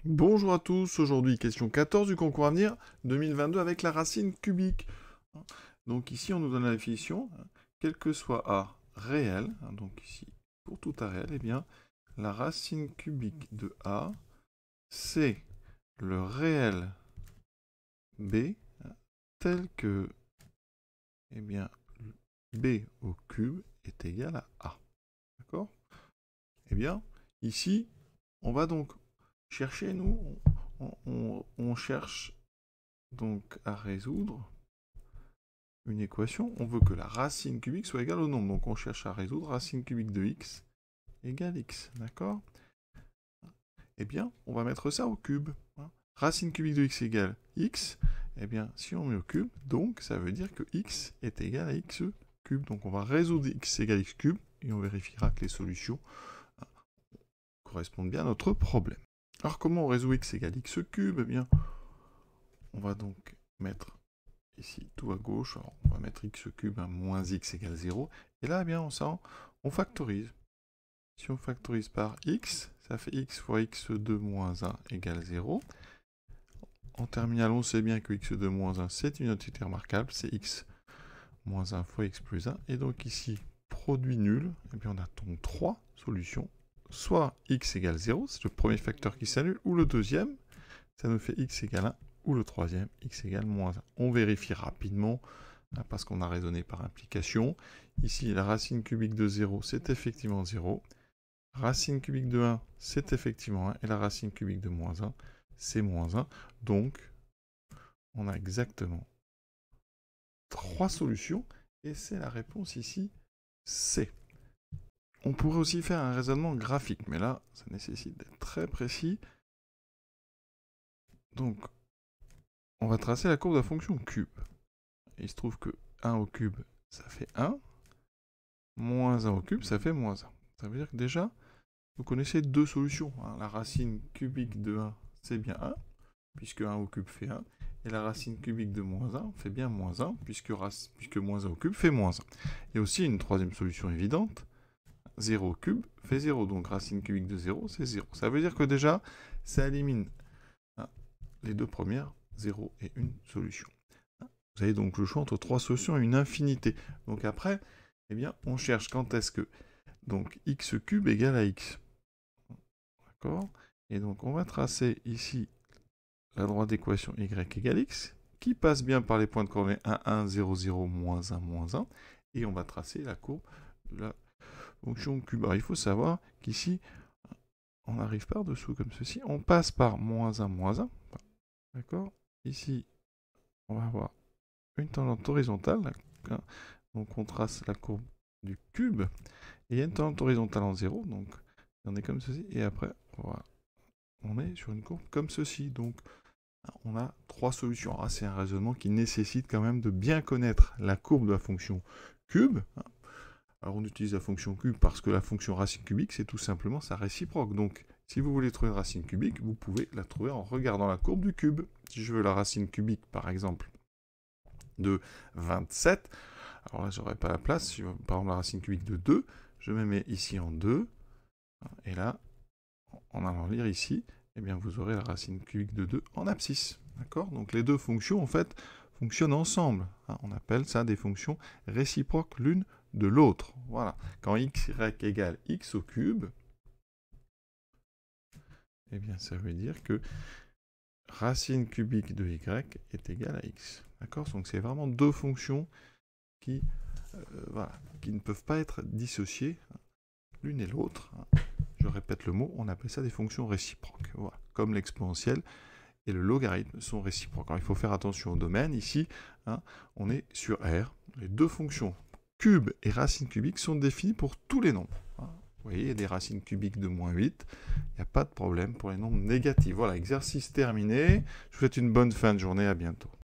Bonjour à tous, aujourd'hui question 14 du concours Avenir 2022 avec la racine cubique. Donc ici on nous donne la définition, quel que soit A réel, donc ici pour tout A réel, eh bien la racine cubique de A c'est le réel B tel que eh bien, B au cube est égal à A. D'accord? Eh bien ici on va donc chercher, on cherche donc à résoudre une équation. On veut que la racine cubique soit égale au nombre. Donc on cherche à résoudre racine cubique de x égale x. D'accord? Eh bien, on va mettre ça au cube. Racine cubique de x égale x. Eh bien, si on met au cube, donc ça veut dire que x est égal à x cube. Donc on va résoudre x égale x cube et on vérifiera que les solutions correspondent bien à notre problème. Alors comment on résout x égale x cube? Eh bien, on va donc mettre ici tout à gauche, alors on va mettre x cube à moins x égale 0, et là, eh bien, on factorise. Si on factorise par x, ça fait x fois x2 moins 1 égale 0. En terminale, on sait bien que x2 moins 1, c'est une entité remarquable, c'est x moins 1 fois x plus 1, et donc ici, produit nul, et bien on a donc trois solutions, soit x égale 0, c'est le premier facteur qui s'annule, ou le deuxième, ça nous fait x égale 1, ou le troisième, x égale moins 1. On vérifie rapidement, parce qu'on a raisonné par implication. Ici, la racine cubique de 0, c'est effectivement 0. Racine cubique de 1, c'est effectivement 1. Et la racine cubique de moins 1, c'est moins 1. Donc, on a exactement trois solutions. Et c'est la réponse ici, C. On pourrait aussi faire un raisonnement graphique, mais là, ça nécessite d'être très précis. Donc, on va tracer la courbe de la fonction cube. Et il se trouve que 1 au cube, ça fait 1. Moins 1 au cube, ça fait moins 1. Ça veut dire que déjà, vous connaissez deux solutions. La racine cubique de 1, c'est bien 1, puisque 1 au cube fait 1. Et la racine cubique de moins 1 fait bien moins 1, puisque moins 1 au cube fait moins 1. Il y a aussi une troisième solution évidente. 0 au cube fait 0, donc racine cubique de 0, c'est 0. Ça veut dire que déjà, ça élimine les deux premières, 0 et une solution. Vous avez donc le choix entre trois solutions et une infinité. Donc après, eh bien, on cherche quand est-ce que donc x cube égale à x. D'accord? Et donc on va tracer ici la droite d'équation y égale x, qui passe bien par les points de coordonnées 1, 1, 0, 0, moins 1, moins 1. Et on va tracer la courbe de la fonction cube. Alors il faut savoir qu'ici, on arrive par-dessous comme ceci. On passe par moins 1, moins 1. D'accord? Ici, on va avoir une tangente horizontale. Donc on trace la courbe du cube. Et il y a une tangente horizontale en 0. Donc on est comme ceci. Et après, on est sur une courbe comme ceci. Donc on a trois solutions. Alors, c'est un raisonnement qui nécessite quand même de bien connaître la courbe de la fonction cube. Alors on utilise la fonction cube parce que la fonction racine cubique, c'est tout simplement sa réciproque. Donc si vous voulez trouver une racine cubique, vous pouvez la trouver en regardant la courbe du cube. Si je veux la racine cubique, par exemple, de 27, alors là, j'aurais pas la place. Si je veux, par exemple, la racine cubique de 2, je me mets ici en 2. Et là, en allant lire ici, eh bien, vous aurez la racine cubique de 2 en abscisse. D'accord? Donc les deux fonctions, en fait, fonctionnent ensemble. On appelle ça des fonctions réciproques l'une de l'autre. Voilà. Quand y égale x au cube, eh bien, ça veut dire que racine cubique de y est égale à x. D'accord? Donc c'est vraiment deux fonctions qui ne peuvent pas être dissociées l'une et l'autre. Je répète le mot, on appelle ça des fonctions réciproques. Voilà. Comme l'exponentielle et le logarithme sont réciproques. Alors, il faut faire attention au domaine. Ici, on est sur R. Les deux fonctions cube et racine cubique sont définies pour tous les nombres. Vous voyez, il y a des racines cubiques de moins 8. Il n'y a pas de problème pour les nombres négatifs. Voilà, exercice terminé. Je vous souhaite une bonne fin de journée. À bientôt.